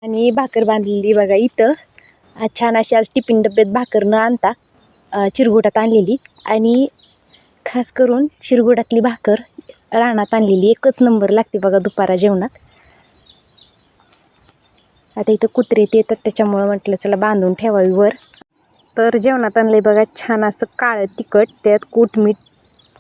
आणि भाकर बांधलेली बघा इथं. छान अशी आज टिफिन डब्यात भाकर न आणता चिरगुटात आणलेली आणि खास करून चिरगुटातली भाकर रानात आणलेली एकच नंबर लागते बघा दुपारा जेवणात. आता इथं कुत्रे येतात त्याच्यामुळं म्हटलं चला बांधून ठेवावी वर. तर जेवणात आणले बघा छान असं काळं तिखट, त्यात कोथमीर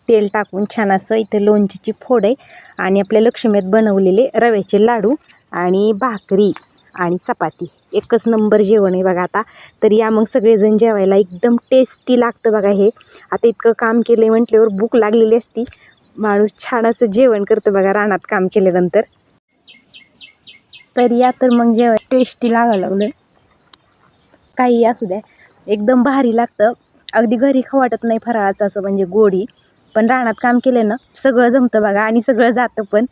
तेल टाकून छान असं. इथं लोणचीची फोड आहे आणि आपल्या लक्ष्मीत बनवलेले रव्याचे लाडू आणि भाकरी आणि चपाती. एकच नंबर जेवण आहे बघा. आता तर या मग सगळेजण जेवायला. एकदम टेस्टी लागतं बघा हे. आता इतकं काम केलं म्हटल्यावर भूक लागलेली असती. माणूस छान असं जेवण करतं बघा रानात काम केल्यानंतर. तर या तर मग जेवण टेस्टी लागायला लागलं. काही असू द्या एकदम भारी लागतं. अगदी घरी खाऊ वाटत नाही फराळाचं असं म्हणजे गोडी. पण रानात काम केलं ना सगळं जमतं बघा आणि सगळं जातं पण.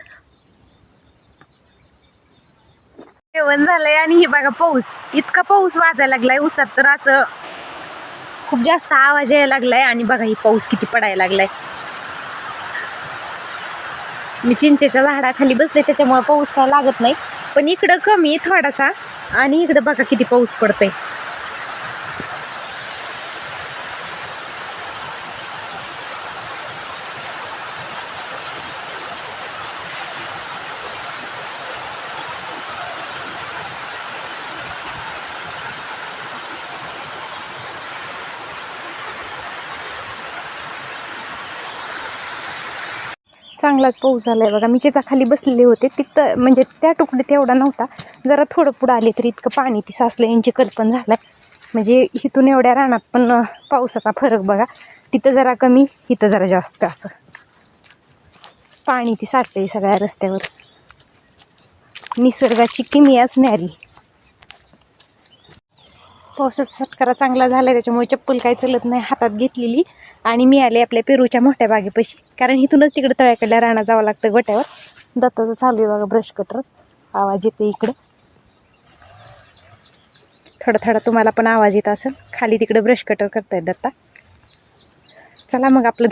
जेवण झालंय आणि हे बघा पाऊस. इतका पाऊस वाजायला लागलाय उसात तर असं खूप जास्त आवाज यायला लागलाय. आणि बघा ही पाऊस किती पडायला लागलाय. मी चिंचेच्या झाडाखाली बसले त्याच्यामुळे पाऊस काय लागत नाही. पण इकडं कमी थोडासा आणि इकडं बघा किती पाऊस पडतोय. चांगलाच पाऊस झालाय बघा. मी खाली बसलेले होते तिथं म्हणजे त्या तुकडीत एवढा नव्हता. जरा थोडं पुढं आले तरी इतकं पाणी ती साचलं यांची कल्पना झालाय. म्हणजे इथून एवढ्या रानात पण पावसाचा फरक बघा. तिथं जरा कमी इथं जरा जास्त असं पाणी ती साचलंय सगळ्या रस्त्यावर. निसर्गाची किमियाच न्यारी. पावसाचा सटकारा चांगला झाला त्याच्यामुळे चप्पल काही चलत नाही हातात घेतलेली. आणि मी आले आपल्या पेरूच्या मोठ्या बागेपाशी. कारण इथूनच तिकडे तळ्याकडल्या रानात जावं लागतं गोट्यावर. दत्ताचं चालू आहे बघा ब्रश कटर. आवाज येतो इकडं थोडा थोडा तुम्हाला पण आवाज येत असेल. खाली तिकडे ब्रश कटर करतायत दत्ता. चला मग आपलं